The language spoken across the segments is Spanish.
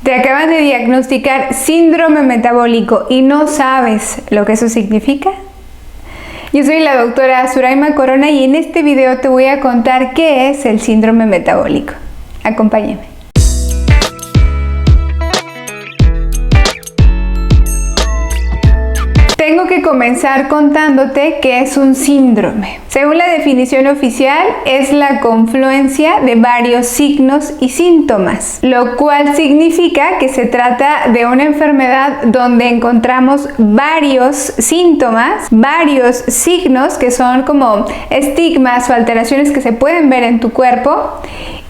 te acaban de diagnosticar síndrome metabólico y no sabes lo que eso significa. Yo soy la doctora Suraima Corona y en este video te voy a contar qué es el síndrome metabólico. Acompáñame. Tengo que comenzar contándote qué es un síndrome. Según la definición oficial, es la confluencia de varios signos y síntomas, lo cual significa que se trata de una enfermedad donde encontramos varios síntomas, varios signos que son como estigmas o alteraciones que se pueden ver en tu cuerpo,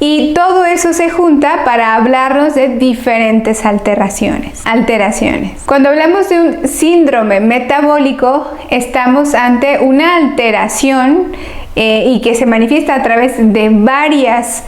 y todo eso se junta para hablarnos de diferentes alteraciones. Cuando hablamos de un síndrome metabólico, estamos ante una alteración y que se manifiesta a través de varias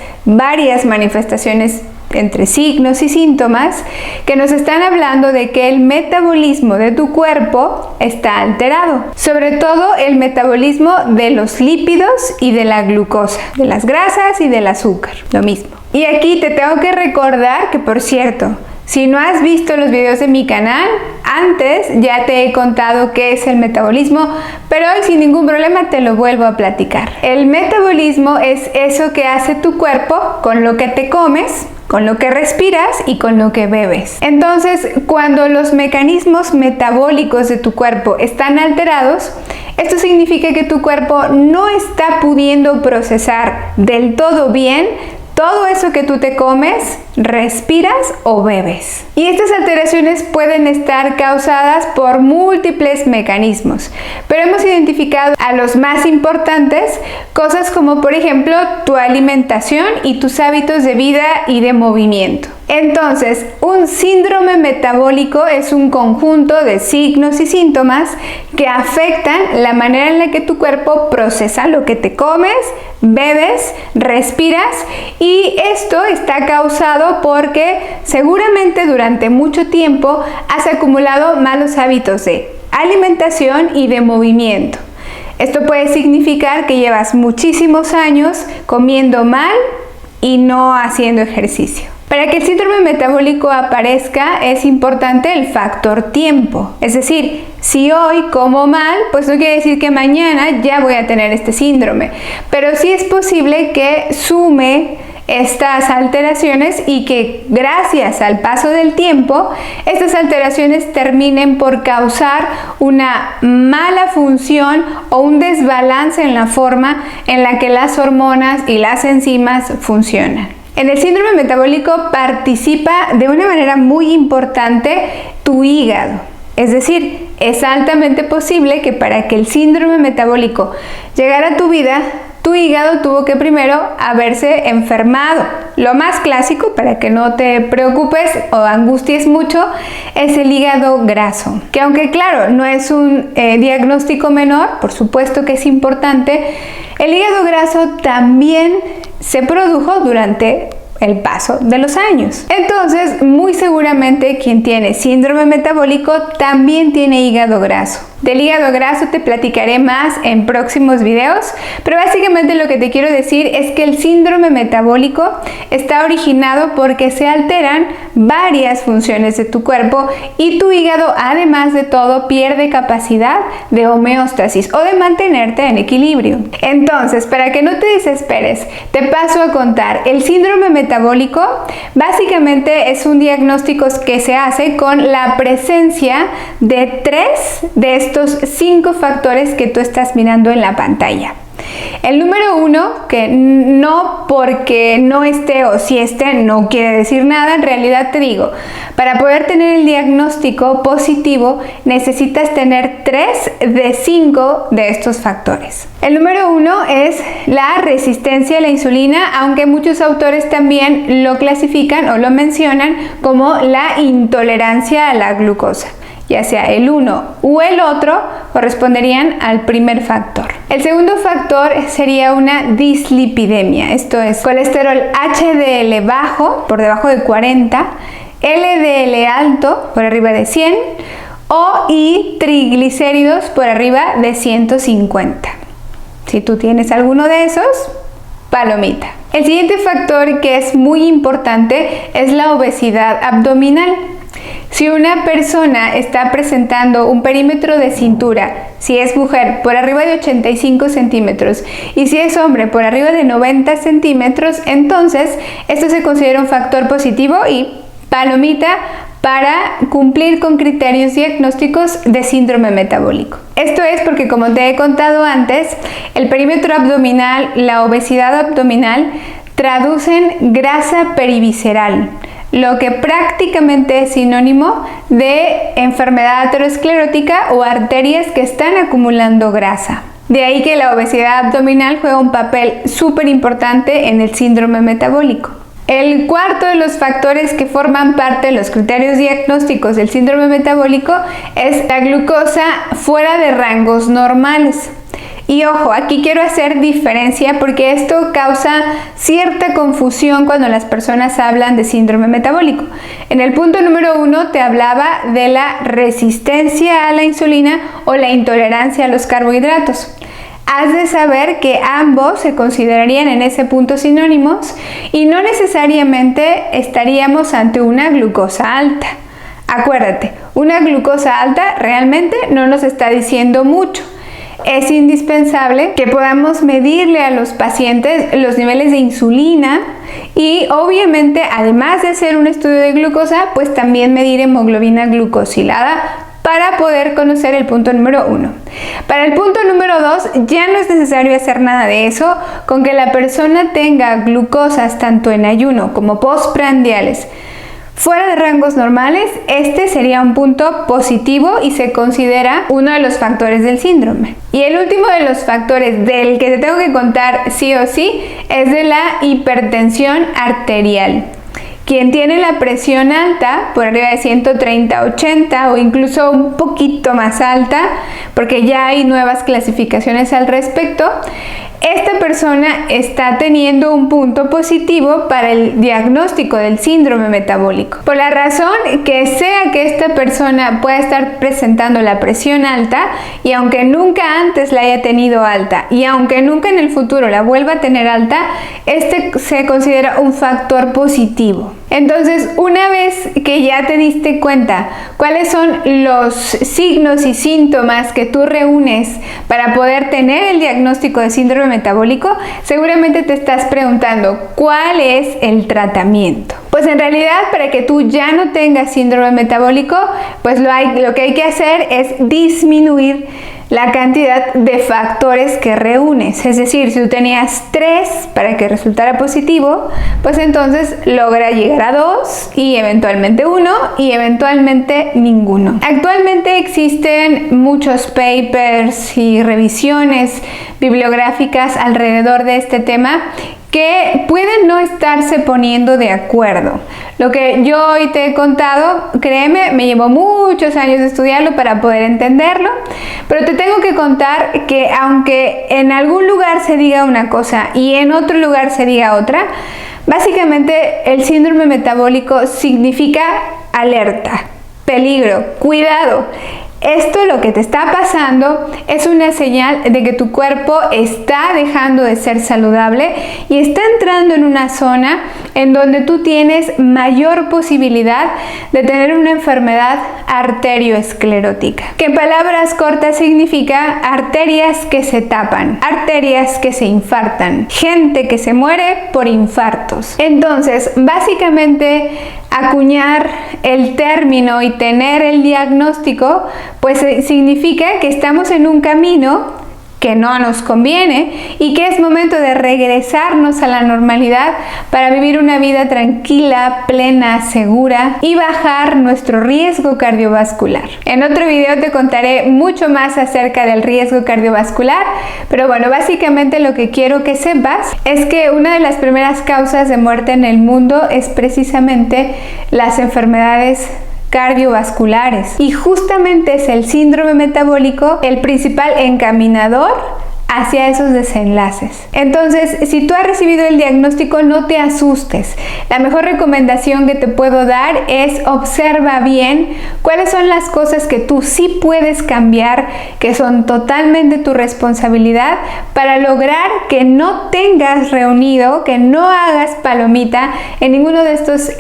manifestaciones entre signos y síntomas que nos están hablando de que el metabolismo de tu cuerpo está alterado. Sobre todo el metabolismo de los lípidos y de la glucosa, de las grasas y del azúcar, lo mismo. Y aquí te tengo que recordar que, por cierto, si no has visto los videos de mi canal, antes ya te he contado qué es el metabolismo, pero hoy sin ningún problema te lo vuelvo a platicar. El metabolismo es eso que hace tu cuerpo con lo que te comes, con lo que respiras y con lo que bebes. Entonces, cuando los mecanismos metabólicos de tu cuerpo están alterados, esto significa que tu cuerpo no está pudiendo procesar del todo bien todo eso que tú te comes, respiras o bebes. Y estas alteraciones pueden estar causadas por múltiples mecanismos, pero hemos identificado a los más importantes, cosas como por ejemplo tu alimentación y tus hábitos de vida y de movimiento. Entonces, un síndrome metabólico es un conjunto de signos y síntomas que afectan la manera en la que tu cuerpo procesa lo que te comes, bebes, respiras, y esto está causado porque seguramente durante mucho tiempo has acumulado malos hábitos de alimentación y de movimiento. Esto puede significar que llevas muchísimos años comiendo mal y no haciendo ejercicio. Para que el síndrome metabólico aparezca es importante el factor tiempo. Es decir, si hoy como mal, pues no quiere decir que mañana ya voy a tener este síndrome. Pero sí es posible que sume estas alteraciones y que gracias al paso del tiempo, estas alteraciones terminen por causar una mala función o un desbalance en la forma en la que las hormonas y las enzimas funcionan. En el síndrome metabólico participa de una manera muy importante tu hígado. Es decir, es altamente posible que para que el síndrome metabólico llegara a tu vida, tu hígado tuvo que primero haberse enfermado. Lo más clásico, para que no te preocupes o angusties mucho, es el hígado graso. Que aunque claro, no es un diagnóstico menor, por supuesto que es importante, el hígado graso también se produjo durante el paso de los años. Entonces, muy seguramente quien tiene síndrome metabólico también tiene hígado graso. Del hígado graso te platicaré más en próximos videos, pero básicamente lo que te quiero decir es que el síndrome metabólico está originado porque se alteran varias funciones de tu cuerpo y tu hígado, además de todo, pierde capacidad de homeostasis o de mantenerte en equilibrio. Entonces, para que no te desesperes, te paso a contar. El síndrome metabólico básicamente es un diagnóstico que se hace con la presencia de 3 de estos 5 factores que tú estás mirando en la pantalla. El número 1, que no porque no esté o si esté no quiere decir nada, en realidad te digo, para poder tener el diagnóstico positivo necesitas tener 3 de 5 de estos factores. El número 1 es la resistencia a la insulina, aunque muchos autores también lo clasifican o lo mencionan como la intolerancia a la glucosa. Ya sea el uno o el otro corresponderían al primer factor. El segundo factor sería una dislipidemia, esto es colesterol HDL bajo, por debajo de 40, LDL alto, por arriba de 100, y triglicéridos por arriba de 150. Si tú tienes alguno de esos, palomita. El siguiente factor que es muy importante es la obesidad abdominal. Si una persona está presentando un perímetro de cintura, si es mujer, por arriba de 85 centímetros y si es hombre, por arriba de 90 centímetros, entonces esto se considera un factor positivo y palomita para cumplir con criterios diagnósticos de síndrome metabólico. Esto es porque, como te he contado antes, el perímetro abdominal, la obesidad abdominal, traducen grasa perivisceral, lo que prácticamente es sinónimo de enfermedad aterosclerótica o arterias que están acumulando grasa. De ahí que la obesidad abdominal juega un papel súper importante en el síndrome metabólico. El cuarto de los factores que forman parte de los criterios diagnósticos del síndrome metabólico es la glucosa fuera de rangos normales. Y ojo, aquí quiero hacer diferencia porque esto causa cierta confusión cuando las personas hablan de síndrome metabólico. En el punto número 1 te hablaba de la resistencia a la insulina o la intolerancia a los carbohidratos. Has de saber que ambos se considerarían en ese punto sinónimos y no necesariamente estaríamos ante una glucosa alta. Acuérdate, una glucosa alta realmente no nos está diciendo mucho. Es indispensable que podamos medirle a los pacientes los niveles de insulina y obviamente, además de hacer un estudio de glucosa, pues también medir hemoglobina glucosilada para poder conocer el punto número 1. Para el punto número 2 ya no es necesario hacer nada de eso. Con que la persona tenga glucosas tanto en ayuno como postprandiales fuera de rangos normales, este sería un punto positivo y se considera uno de los factores del síndrome. Y el último de los factores del que te tengo que contar sí o sí es de la hipertensión arterial. Quien tiene la presión alta, por arriba de 130/80 o incluso un poquito más alta, porque ya hay nuevas clasificaciones al respecto, esta persona está teniendo un punto positivo para el diagnóstico del síndrome metabólico. Por la razón que sea que esta persona pueda estar presentando la presión alta y aunque nunca antes la haya tenido alta y aunque nunca en el futuro la vuelva a tener alta, este se considera un factor positivo. Entonces, una vez que ya te diste cuenta cuáles son los signos y síntomas que tú reúnes para poder tener el diagnóstico de síndrome metabólico, seguramente te estás preguntando ¿cuál es el tratamiento? Pues en realidad, para que tú ya no tengas síndrome metabólico, pues lo que hay que hacer es disminuir la cantidad de factores que reúnes. Es decir, si tú tenías 3 para que resultara positivo, pues entonces logra llegar a 2 y eventualmente 1 y eventualmente ninguno. Actualmente existen muchos papers y revisiones bibliográficas alrededor de este tema que pueden no estarse poniendo de acuerdo. Lo que yo hoy te he contado, créeme, me llevó muchos años de estudiarlo para poder entenderlo, pero te tengo que contar que aunque en algún lugar se diga una cosa y en otro lugar se diga otra, básicamente el síndrome metabólico significa alerta, peligro, cuidado. Esto, lo que te está pasando, es una señal de que tu cuerpo está dejando de ser saludable y está entrando en una zona en donde tú tienes mayor posibilidad de tener una enfermedad arterioesclerótica, que en palabras cortas significa arterias que se tapan, arterias que se infartan, gente que se muere por infartos. Entonces, básicamente, acuñar el término y tener el diagnóstico, pues significa que estamos en un camino que no nos conviene y que es momento de regresarnos a la normalidad para vivir una vida tranquila, plena, segura y bajar nuestro riesgo cardiovascular. En otro video te contaré mucho más acerca del riesgo cardiovascular, pero bueno, básicamente lo que quiero que sepas es que una de las primeras causas de muerte en el mundo es precisamente las enfermedades cardiovasculares y justamente es el síndrome metabólico el principal encaminador hacia esos desenlaces. Entonces, si tú has recibido el diagnóstico, no te asustes. La mejor recomendación que te puedo dar es observa bien cuáles son las cosas que tú sí puedes cambiar, que son totalmente tu responsabilidad, para lograr que no tengas reunido, que no hagas palomita en ninguno de estos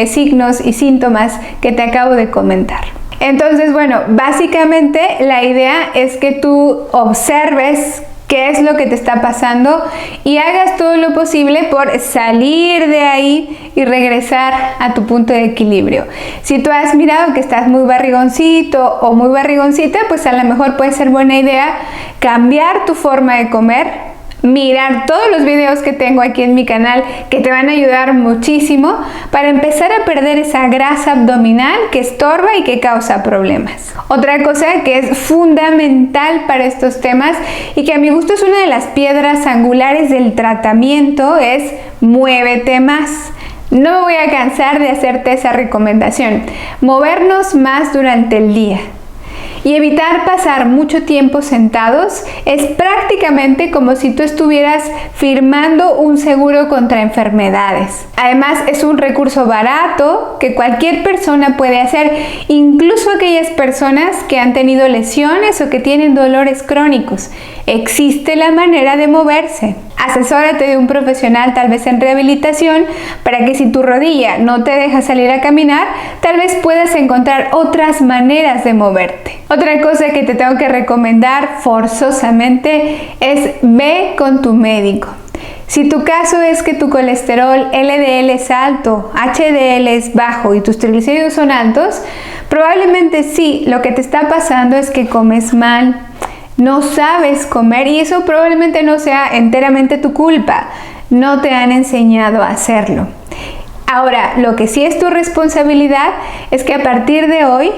signos y síntomas que te acabo de comentar. Entonces, bueno, básicamente la idea es que tú observes qué es lo que te está pasando y hagas todo lo posible por salir de ahí y regresar a tu punto de equilibrio. Si tú has mirado que estás muy barrigoncito o muy barrigoncita, pues a lo mejor puede ser buena idea cambiar tu forma de comer, mirar todos los videos que tengo aquí en mi canal que te van a ayudar muchísimo para empezar a perder esa grasa abdominal que estorba y que causa problemas. Otra cosa que es fundamental para estos temas y que a mi gusto es una de las piedras angulares del tratamiento es muévete más. No me voy a cansar de hacerte esa recomendación. Movernos más durante el día. Y evitar pasar mucho tiempo sentados es prácticamente como si tú estuvieras firmando un seguro contra enfermedades. Además, es un recurso barato que cualquier persona puede hacer, incluso aquellas personas que han tenido lesiones o que tienen dolores crónicos. Existe la manera de moverse. Asesórate de un profesional, tal vez en rehabilitación, para que si tu rodilla no te deja salir a caminar, tal vez puedas encontrar otras maneras de moverte. Otra cosa que te tengo que recomendar forzosamente es ve con tu médico. Si tu caso es que tu colesterol LDL es alto, HDL es bajo y tus triglicéridos son altos, probablemente sí, lo que te está pasando es que comes mal, no sabes comer y eso probablemente no sea enteramente tu culpa, no te han enseñado a hacerlo. Ahora, lo que sí es tu responsabilidad es que a partir de hoy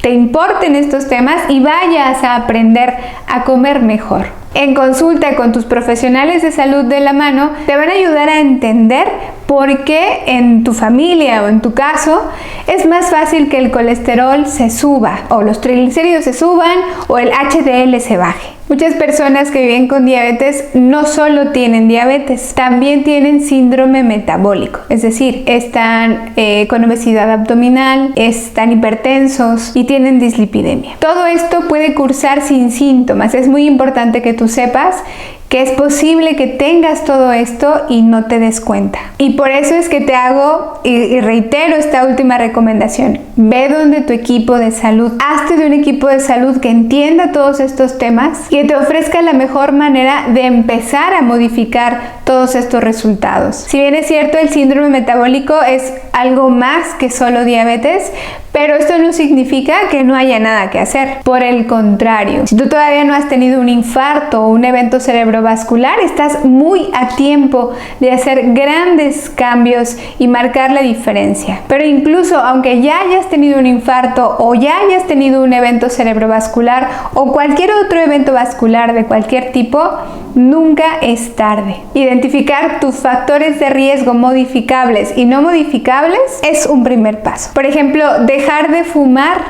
te importen estos temas y vayas a aprender a comer mejor. En consulta con tus profesionales de salud de la mano, te van a ayudar a entender por qué en tu familia o en tu caso es más fácil que el colesterol se suba o los triglicéridos se suban o el HDL se baje. Muchas personas que viven con diabetes no solo tienen diabetes, también tienen síndrome metabólico, es decir, están con obesidad abdominal, están hipertensos y tienen dislipidemia. Todo esto puede cursar sin síntomas. Es muy importante que tú sepas que es posible que tengas todo esto y no te des cuenta. Y por eso es que te hago y reitero esta última recomendación. Ve donde tu equipo de salud. Hazte de un equipo de salud que entienda todos estos temas y que te ofrezca la mejor manera de empezar a modificar todos estos resultados. Si bien es cierto, el síndrome metabólico es algo más que solo diabetes, pero esto no significa que no haya nada que hacer. Por el contrario, si tú todavía no has tenido un infarto o un evento cerebrovascular, estás muy a tiempo de hacer grandes cambios y marcar la diferencia. Pero incluso aunque ya hayas tenido un infarto o ya hayas tenido un evento cerebrovascular o cualquier otro evento vascular de cualquier tipo, nunca es tarde. Identificar tus factores de riesgo modificables y no modificables es un primer paso. Por ejemplo, dejar de fumar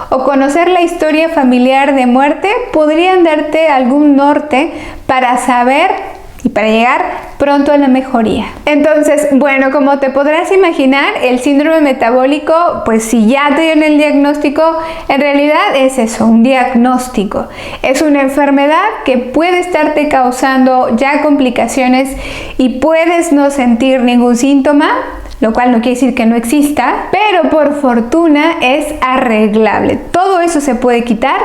o conocer la historia familiar de muerte podrían darte algún norte para saber y para llegar pronto a la mejoría. Entonces, bueno, como te podrás imaginar, el síndrome metabólico, pues si ya te dieron el diagnóstico, en realidad es eso, un diagnóstico. Es una enfermedad que puede estarte causando ya complicaciones y puedes no sentir ningún síntoma, lo cual no quiere decir que no exista, pero por fortuna es arreglable. Todo eso se puede quitar.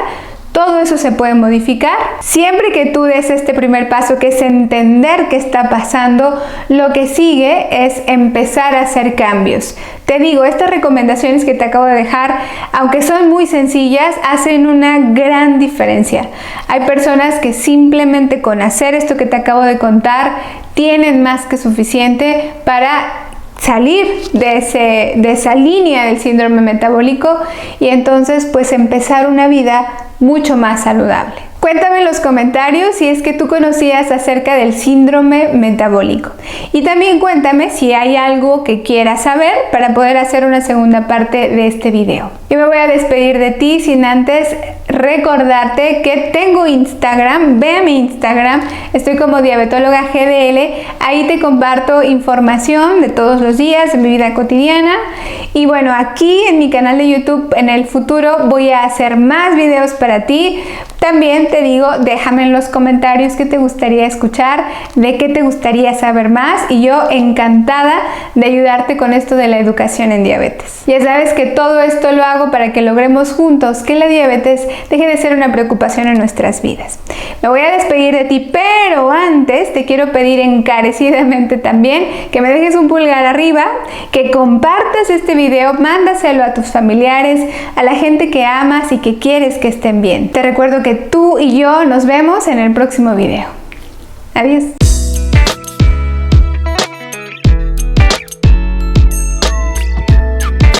Todo eso se puede modificar. Siempre que tú des este primer paso, que es entender qué está pasando, lo que sigue es empezar a hacer cambios. Te digo, estas recomendaciones que te acabo de dejar, aunque son muy sencillas, hacen una gran diferencia. Hay personas que simplemente con hacer esto que te acabo de contar, tienen más que suficiente para salir de esa línea del síndrome metabólico y entonces pues empezar una vida mucho más saludable. Cuéntame en los comentarios si es que tú conocías acerca del síndrome metabólico. Y también cuéntame si hay algo que quieras saber para poder hacer una segunda parte de este video. Yo me voy a despedir de ti sin antes recordarte que tengo Instagram. Ve a mi Instagram, estoy como diabetóloga GDL. Ahí te comparto información de todos los días de mi vida cotidiana. Y bueno, aquí en mi canal de YouTube en el futuro voy a hacer más videos para ti. También te digo, déjame en los comentarios qué te gustaría escuchar, de qué te gustaría saber más, y yo encantada de ayudarte con esto de la educación en diabetes. Ya sabes que todo esto lo hago para que logremos juntos que la diabetes deje de ser una preocupación en nuestras vidas. Me voy a despedir de ti, pero antes te quiero pedir encarecidamente también que me dejes un pulgar arriba, que compartas este video, mándaselo a tus familiares, a la gente que amas y que quieres que estén bien. Te recuerdo que tú y yo nos vemos en el próximo video. Adiós.